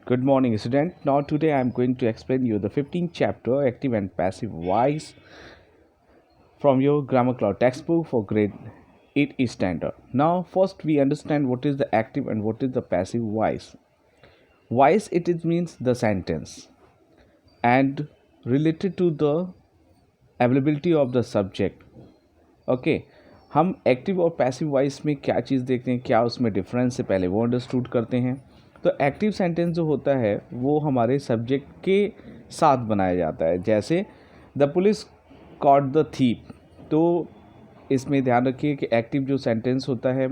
Good morning, student. Now today I am going to explain you the 15th chapter, active and passive voice, from your Grammar Cloud textbook for grade 8 standard. Now first we understand what is the active and what is the passive voice. Voice it means the sentence and related to the availability of the subject. Okay हम active और passive voice में क्या चीज़ देखते हैं, क्या उसमें difference है, पहले वो अंडरस्टूड करते हैं। तो एक्टिव सेंटेंस जो होता है वो हमारे सब्जेक्ट के साथ बनाया जाता है, जैसे the police caught the thief. तो इसमें ध्यान रखिए कि एक्टिव जो सेंटेंस होता है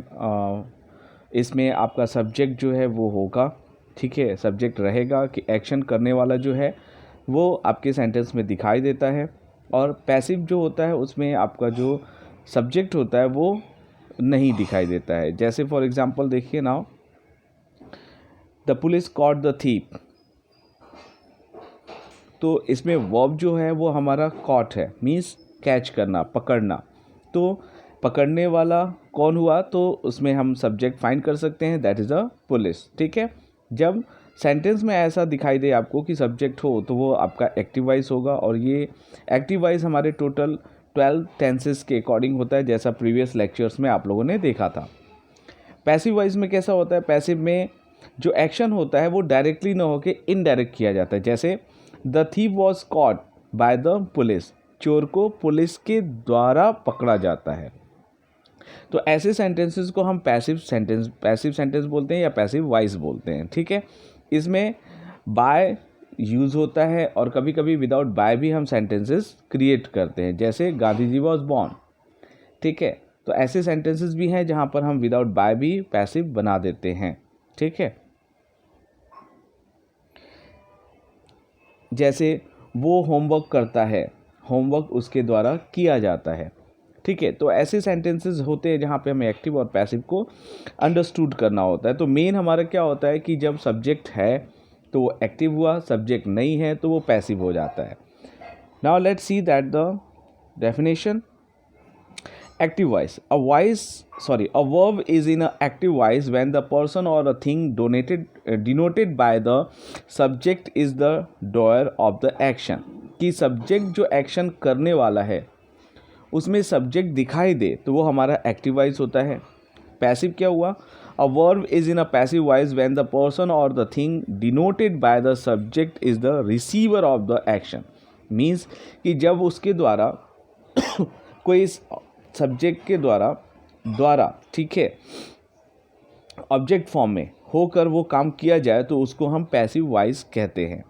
इसमें आपका सब्जेक्ट जो है वो होगा, ठीक है, सब्जेक्ट रहेगा कि एक्शन करने वाला जो है वो आपके सेंटेंस में दिखाई देता है। और पैसिव जो होता है उसमें आपका जो सब्जेक्ट होता है वो नहीं दिखाई देता है। जैसे फॉर एग्जांपल देखिए now, the police caught the thief. तो इसमें वर्ब जो है वो हमारा कॉट है, मीन्स कैच करना, पकड़ना। तो पकड़ने वाला कौन हुआ, तो उसमें हम सब्जेक्ट फाइंड कर सकते हैं, दैट इज़ अ पुलिस। ठीक है, जब सेंटेंस में ऐसा दिखाई दे आपको कि सब्जेक्ट हो तो वो आपका एक्टिव वॉइस होगा। और ये एक्टिव वॉइस हमारे टोटल 12 टेंसेस के अकॉर्डिंग होता है, जैसा प्रीवियस लेक्चर्स में आप लोगों ने देखा था। पैसिव वॉइस में कैसा होता है, पैसिव में जो एक्शन होता है वो डायरेक्टली ना होकर इनडायरेक्ट किया जाता है। जैसे the thief was caught by the police, चोर को पुलिस के द्वारा पकड़ा जाता है। तो ऐसे सेंटेंसेस को हम पैसिव सेंटेंस बोलते हैं या पैसिव वॉइस बोलते हैं। ठीक है, इसमें बाय यूज़ होता है और कभी कभी विदाउट बाय भी हम सेंटेंसेस क्रिएट करते हैं, जैसे गांधी जी वॉज बॉर्न। ठीक है, तो ऐसे सेंटेंसेस भी हैं जहां पर हम विदाउट बाय भी पैसिव बना देते हैं। ठीक है, जैसे वो होमवर्क करता है, होमवर्क उसके द्वारा किया जाता है। ठीक है, तो ऐसे सेंटेंसेस होते हैं जहाँ पे हमें एक्टिव और पैसिव को अंडरस्टूड करना होता है। तो मेन हमारा क्या होता है कि जब सब्जेक्ट है तो वो एक्टिव हुआ, सब्जेक्ट नहीं है तो वो पैसिव हो जाता है। Now let's see that the definition. Active voice. A verb is in an active voice when the person or a thing denoted by the subject is the doer of the action. कि subject जो action करने वाला है उसमें subject दिखाई दे तो वो हमारा एक्टिव वॉइस होता है। पैसिव क्या हुआ, a verb is in a passive voice when the person और the thing denoted by the subject is the receiver of the action. Means कि जब उसके द्वारा कोई सब्जेक्ट के द्वारा ठीक है ऑब्जेक्ट फॉर्म में होकर वो काम किया जाए तो उसको हम पैसिव वॉइस कहते हैं।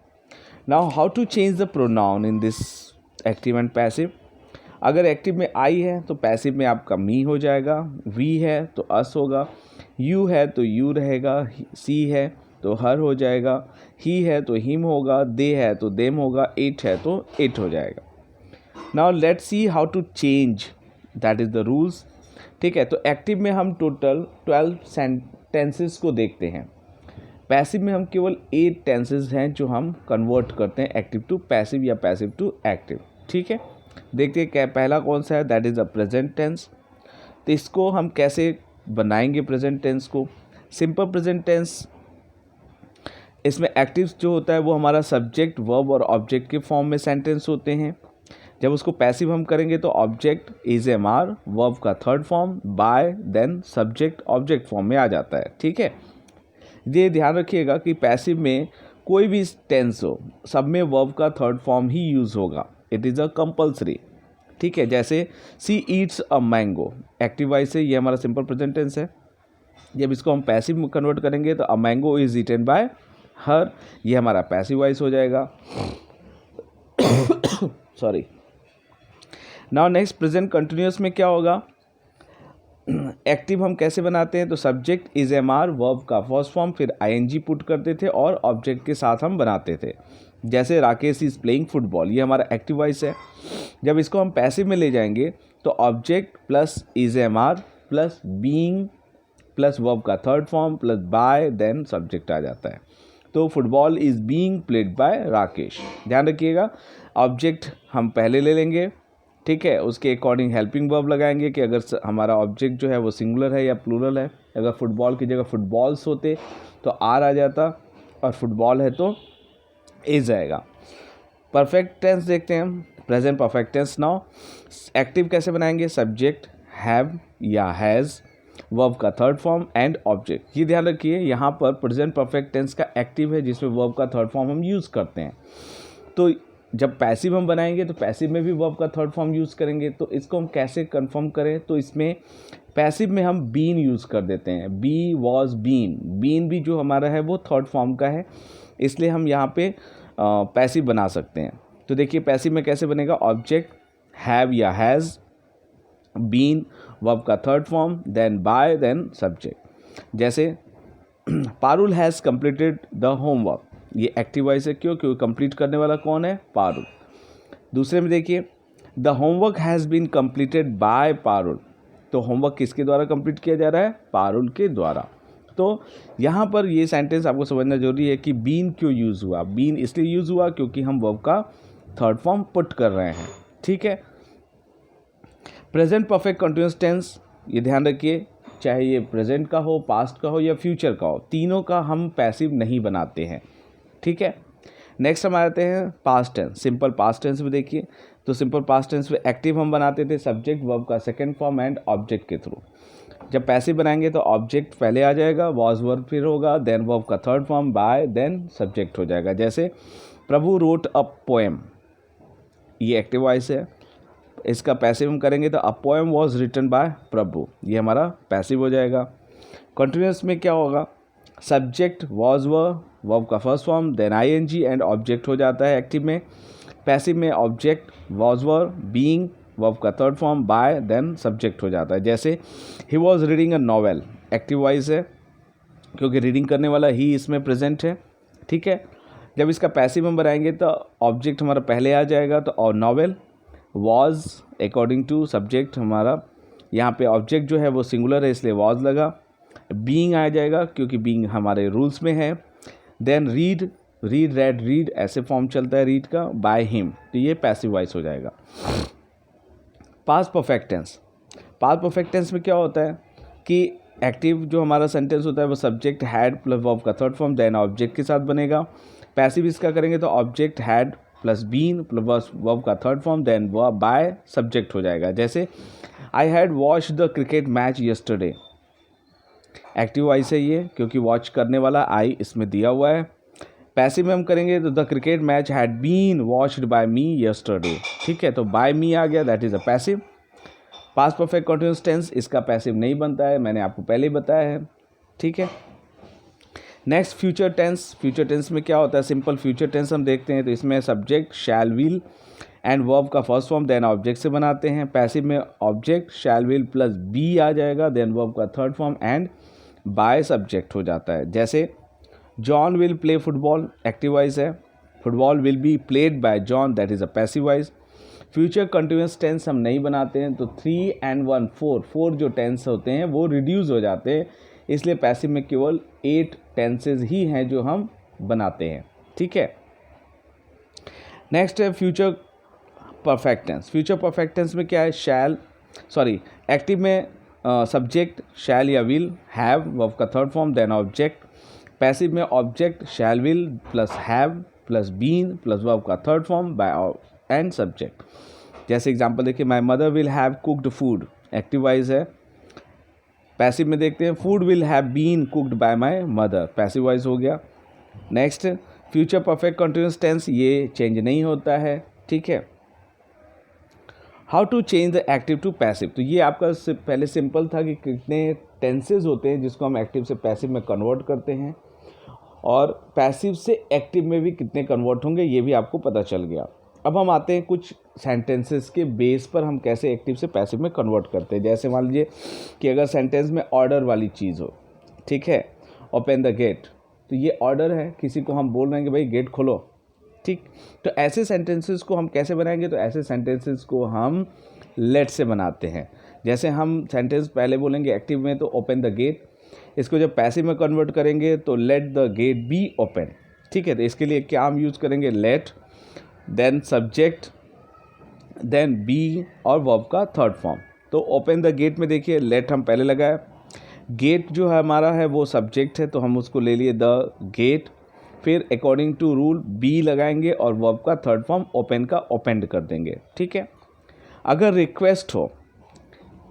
Now how to change the pronoun in this active and passive. अगर एक्टिव में आई है तो पैसिव में आपका मी हो जाएगा, वी है तो अस होगा, यू है तो यू रहेगा, सी है तो हर हो जाएगा, ही है तो हिम होगा, दे है तो देम होगा, इट है तो इट हो जाएगा। Now let's see how to change, that is the rules. ठीक है, तो एक्टिव में हम टोटल 12 सेंटेंसेस को देखते हैं, पैसिव में हम केवल 8 टेंसेस हैं जो हम कन्वर्ट करते हैं एक्टिव टू पैसिव या पैसिव टू एक्टिव। ठीक है, देखते हैं क्या पहला कौन सा है, that is the present tense. तो इसको हम कैसे बनाएंगे प्रेजेंट टेंस को, सिंपल प्रेजेंट टेंस। इसमें एक्टिव जो होता है वो हमारा सब्जेक्ट, वर्ब और ऑब्जेक्ट के फॉर्म में सेंटेंस होते हैं। जब उसको पैसिव हम करेंगे तो object is am are, verb का third form, by, then subject object form में आ जाता है। ठीक है, ये ध्यान रखिएगा कि पैसिव में कोई भी टेंस हो सब में वर्ब का थर्ड फॉर्म ही यूज़ होगा, इट इज़ अ कंपल्सरी। ठीक है, जैसे she eats a mango, active voice से ये हमारा सिंपल प्रेजेंट टेंस है। जब इसको हम पैसिव में कन्वर्ट करेंगे तो a mango is eaten by her, ये हमारा पैसिव वॉइस हो जाएगा। Sorry. Now next present continuous में क्या होगा, एक्टिव हम कैसे बनाते हैं, तो subject is am are, verb का फर्स्ट फॉर्म, फिर आईएनजी पुट करते थे और ऑब्जेक्ट के साथ हम बनाते थे। जैसे राकेश इज प्लेइंग फुटबॉल, ये हमारा एक्टिव वॉइस है। जब इसको हम पैसिव में ले जाएंगे तो object plus is am are plus being plus verb का third form plus by, then subject आ जाता है। तो football is being played by Rakesh. ध्यान रखिएगा, ऑब्जेक्ट हम पहले ले लेंगे, ठीक है, उसके अकॉर्डिंग हेल्पिंग वर्ब लगाएंगे कि अगर हमारा ऑब्जेक्ट जो है वो सिंगुलर है या प्लूरल है। अगर फुटबॉल की जगह फुटबॉल्स होते तो आर आ जाता, और फुटबॉल है तो इज आएगा। परफेक्ट टेंस देखते हैं, present perfect tense. Now active कैसे बनाएंगे, सब्जेक्ट हैव या हैज़, वर्ब का थर्ड फॉर्म एंड ऑब्जेक्ट। ये ध्यान रखिए यहाँ पर प्रेजेंट परफेक्ट टेंस का एक्टिव है जिसमें वर्ब का थर्ड फॉर्म हम यूज़ करते हैं। तो जब पैसिव हम बनाएंगे तो पैसिव में भी वर्ब का थर्ड फॉर्म यूज़ करेंगे। तो इसको हम कैसे कंफर्म करें, तो इसमें पैसिव में हम बीन यूज़ कर देते हैं, बी वॉज बीन। बीन भी जो हमारा है वो थर्ड फॉर्म का है, इसलिए हम यहाँ पे पैसिव बना सकते हैं। तो देखिए पैसिव में कैसे बनेगा, ऑब्जेक्ट हैव या हैज़, बीन वर्ब का third form, then by, then subject. जैसे Parul has completed the homework, ये एक्टिव वॉइस है, क्योंकि कंप्लीट करने वाला कौन है, पारुल। दूसरे में देखिए the homework has been completed by Parul, तो होमवर्क किसके द्वारा कंप्लीट किया जा रहा है, पारुल के द्वारा। तो यहाँ पर ये सेंटेंस आपको समझना जरूरी है कि बीन क्यों यूज़ हुआ। बीन इसलिए यूज़ हुआ क्योंकि हम वर्ब का थर्ड फॉर्म पुट कर रहे हैं, ठीक है। प्रेजेंट परफेक्ट कंटिन्यूअस टेंस, ये ध्यान रखिए, चाहे ये प्रेजेंट का हो, पास्ट का हो या फ्यूचर का हो, तीनों का हम पैसिव नहीं बनाते हैं, ठीक है। नेक्स्ट हम आते हैं past tense. Simple past tense में देखिए, तो सिंपल पास्ट टेंस में एक्टिव हम बनाते थे सब्जेक्ट वर्ब का सेकंड फॉर्म एंड ऑब्जेक्ट के थ्रू। जब पैसिव बनाएंगे तो ऑब्जेक्ट पहले आ जाएगा, वॉज वर्ब फिर होगा, देन वर्ब का third form by, then subject हो जाएगा। जैसे प्रभु रोट अ पोएम, ये एक्टिव वॉइस है, इसका पैसिव हम करेंगे तो a poem was written by Prabhu, ये हमारा पैसिव हो जाएगा। कंटिन्यूअस में क्या होगा, सब्जेक्ट वॉज वर्ब का first form, then ING and object हो जाता है एक्टिव में। पैसिव में ऑब्जेक्ट वॉज बीइंग वर्ब का third form by, then subject हो जाता है। जैसे he was reading a novel, active voice है क्योंकि रीडिंग करने वाला ही इसमें प्रेजेंट है, ठीक है। जब इसका पैसिव हम बनाएंगे तो ऑब्जेक्ट हमारा पहले आ जाएगा, तो और novel was according to subject हमारा, यहाँ पे ऑब्जेक्ट जो है वो सिंगुलर है इसलिए वॉज लगा। बीइंग आ जाएगा क्योंकि बीइंग हमारे रूल्स में है। देन रीड, रेड, रीड ऐसे फॉर्म चलता है रीड का, बाय हिम, तो ये पैसिव वॉइस हो जाएगा। Past perfect tense, past perfect tense में क्या होता है कि एक्टिव जो हमारा सेंटेंस होता है वो सब्जेक्ट हैड प्लस वर्ब का थर्ड फॉर्म देन ऑब्जेक्ट के साथ बनेगा। पैसिव इसका करेंगे तो object had plus been plus verb का third form then verb by subject हो जाएगा। जैसे I had watch the cricket match yesterday, active voice है ये क्योंकि वॉच करने वाला आई इसमें दिया हुआ है। पैसिव में हम करेंगे तो the cricket match had been watched by me yesterday, ठीक है, तो बाय मी आ गया, that is a passive. Past perfect continuous tense, इसका पैसिव नहीं बनता है, मैंने आपको पहले ही बताया है, ठीक है। Next future tense, future tense में क्या होता है, सिंपल फ्यूचर टेंस हम देखते हैं तो इसमें subject shall will and verb का फर्स्ट फॉर्म देन ऑब्जेक्ट से बनाते हैं। पैसिव में object shall will plus be आ जाएगा, देन वर्ब का third form and by subject हो जाता है। जैसे John will play football, active voice है, football will be played by John, that is a passive voice. Future continuous tense हम नहीं बनाते हैं तो 3 and 1 4 जो टेंस होते हैं वो रिड्यूस हो जाते हैं, इसलिए पैसिव में केवल 8 टेंसेज ही हैं जो हम बनाते हैं, ठीक है। नेक्स्ट है future perfect tense. Future perfect tense में क्या है, एक्टिव में सब्जेक्ट शैल या विल, हैव वर्ब का third form then object. Passive में object shall will plus have plus been plus verb का third form by and subject. जैसे example देखिए, my mother will have cooked food, active voice है। Passive में देखते हैं, food will have been cooked by my mother, passive voice हो गया। Next future perfect continuous tense, ये चेंज नहीं होता है, ठीक है। How to change the active to passive, तो ये आपका पहले सिंपल था कि कितने टेंसेज होते हैं जिसको हम एक्टिव से पैसिव में कन्वर्ट करते हैं, और पैसिव से एक्टिव में भी कितने कन्वर्ट होंगे ये भी आपको पता चल गया। अब हम आते हैं कुछ सेंटेंसेस के बेस पर हम कैसे एक्टिव से पैसिव में कन्वर्ट करते हैं। जैसे मान लीजिए कि अगर सेंटेंस में ऑर्डर वाली चीज़ हो, ठीक है, ओपन द गेट, तो ये ऑर्डर है, किसी को हम बोल रहे हैं कि भाई गेट खोलो, ठीक। तो ऐसे सेंटेंसेस को हम कैसे बनाएंगे, तो ऐसे सेंटेंसेस को हम लेट से बनाते हैं। जैसे हम सेंटेंस पहले बोलेंगे एक्टिव में तो ओपन द गेट, इसको जब पैसिव में कन्वर्ट करेंगे तो let the gate be open, ठीक है। तो इसके लिए क्या हम यूज़ करेंगे, let then subject then be और वर्ब का थर्ड फॉर्म। तो ओपन द गेट में देखिए लेट हम पहले लगाए, गेट जो है हमारा है वो सब्जेक्ट है तो हम उसको ले लिए द गेट, फिर अकॉर्डिंग टू रूल बी लगाएंगे और वर्ब का थर्ड फॉर्म ओपन का ओपेंड कर देंगे, ठीक है। अगर रिक्वेस्ट हो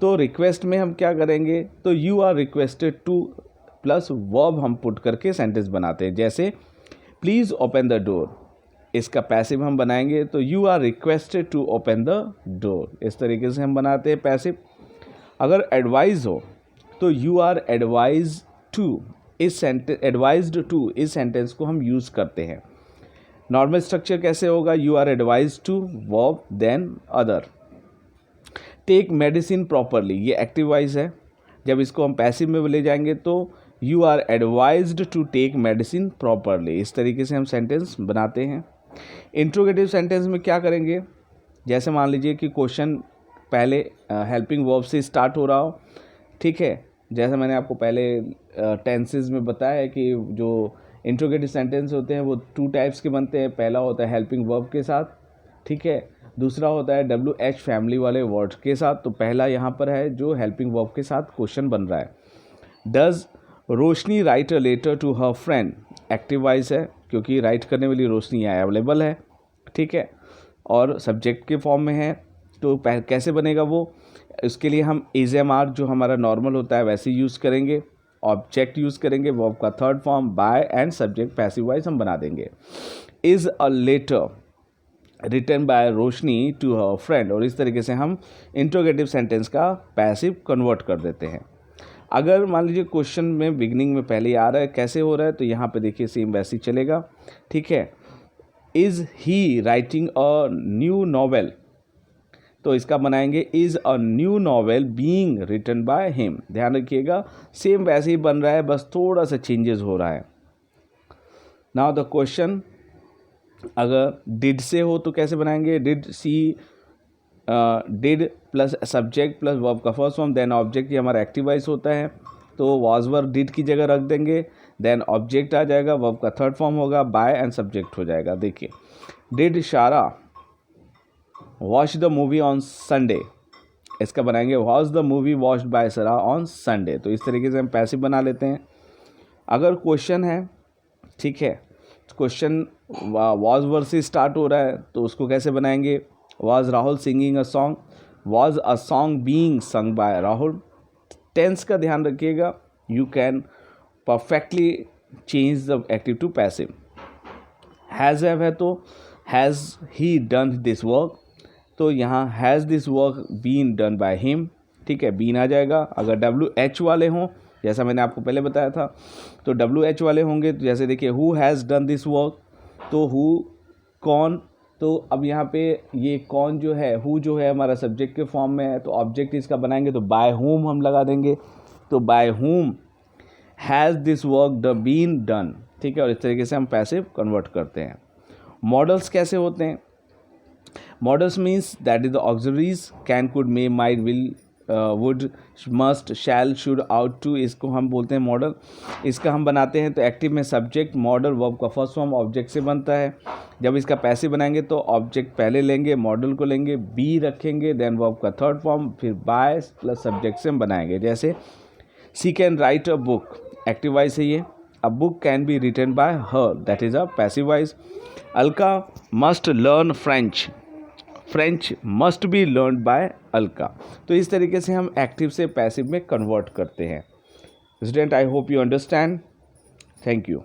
तो रिक्वेस्ट में हम क्या करेंगे, तो you are requested to plus verb हम पुट करके सेंटेंस बनाते हैं। जैसे प्लीज़ ओपन द डोर, इसका पैसिव हम बनाएंगे तो you are requested to open the door, इस तरीके से हम बनाते हैं पैसिव। अगर एडवाइज हो तो यू आर एडवाइज टू, इस सेंटेंस एडवाइज्ड टू इस सेंटेंस को हम यूज़ करते हैं। नॉर्मल स्ट्रक्चर कैसे होगा, you are advise to verb then other. Take medicine properly, ये एक्टिव वॉइस है, जब इसको हम पैसिव में ले जाएंगे तो you are advised to take medicine properly, इस तरीके से हम सेंटेंस बनाते हैं। इंट्रोगेटिव सेंटेंस में क्या करेंगे, जैसे मान लीजिए कि क्वेश्चन पहले हेल्पिंग वर्ब से स्टार्ट हो रहा हो, ठीक है। जैसे मैंने आपको पहले टेंसेस में बताया है कि जो इंट्रोगेटिव सेंटेंस होते हैं वो 2 टाइप्स के बनते हैं। पहला होता है हेल्पिंग वर्ब के साथ, ठीक है। दूसरा होता है WH फैमिली वाले वर्ड्स के साथ। तो पहला यहाँ पर है जो हेल्पिंग वर्ब के साथ क्वेश्चन बन रहा है। Does Roshni write a letter to her friend, active voice है क्योंकि राइट करने वाली रोशनी अवेलेबल है, ठीक है, और सब्जेक्ट के फॉर्म में है। तो कैसे बनेगा वो, उसके लिए हम AR जो हमारा नॉर्मल होता है वैसे यूज़ करेंगे, ऑब्जेक्ट यूज़ करेंगे, वर्ब का third form by and subject passive voice हम बना देंगे। Is a letter written by Roshni to her friend, और इस तरीके से हम इंट्रोगेटिव सेंटेंस का पैसिव कन्वर्ट कर देते हैं। अगर मान लीजिए क्वेश्चन में बिगनिंग में पहले आ रहा है, कैसे हो रहा है, तो यहाँ पे देखिए सेम वैसे ही चलेगा, ठीक है। Is he writing a new novel, तो इसका बनाएंगे is a new novel being written by him. ध्यान रखिएगा सेम वैसे ही बन रहा है, बस थोड़ा सा चेंजेस हो रहा है। नाउ द क्वेश्चन, अगर डिड से हो तो कैसे बनाएंगे, did see, did plus subject plus verb का फर्स्ट फॉर्म देन ऑब्जेक्ट, ये हमारा एक्टिव वॉइस होता है। तो वाज वर्ब डिड की जगह रख देंगे, देन ऑब्जेक्ट आ जाएगा, वर्ब का थर्ड फॉर्म होगा, बाय एंड सब्जेक्ट हो जाएगा। देखिए डिड शारा watch the movie on Sunday, इसका बनाएंगे watch the movie watched bye सारा ऑन संडे। तो इस तरीके से हम पैसिव बना लेते हैं। अगर क्वेश्चन है, ठीक है, क्वेश्चन वॉज वर्ड से स्टार्ट हो रहा है तो उसको कैसे बनाएंगे, was Rahul singing a song, was a song being sung by Rahul. Tense का ध्यान रखिएगा, you can perfectly change the active to passive. Has have है तो has he done this work, तो यहाँ has this work been done by him, ठीक है, been आ जाएगा। अगर WH वाले हों, जैसा मैंने आपको पहले बताया था, तो WH वाले होंगे तो जैसे देखिए who has done this work, तो हु कौन, तो अब यहाँ पे ये कौन जो है, हु जो है हमारा सब्जेक्ट के फॉर्म में है, तो ऑब्जेक्ट इसका बनाएंगे तो बाय हुम हम लगा देंगे, तो by whom has this work been done, ठीक है। और इस तरीके से हम पैसिव कन्वर्ट करते हैं। मॉडल्स कैसे होते हैं, models means that is the auxiliaries can, could, may, might, will, would, must, shall, should, ought to, इसको हम बोलते हैं मॉडल। इसका हम बनाते हैं तो एक्टिव में सब्जेक्ट, मॉडल, वर्ब का फर्स्ट फॉर्म ऑब्जेक्ट से बनता है। जब इसका पैसिव बनाएंगे तो ऑब्जेक्ट पहले लेंगे, मॉडल को लेंगे, बी रखेंगे, देन वर्ब का थर्ड फॉर्म, फिर बाय प्लस सब्जेक्ट से हम बनाएंगे। जैसे she can write a book, active voice है ये, a book can be written by her, that is a passive voice. Alka must learn French, French must be learn by Alka. तो इस तरीके से हम एक्टिव से पैसिव में कन्वर्ट करते हैं। Student, I hope you understand. Thank you.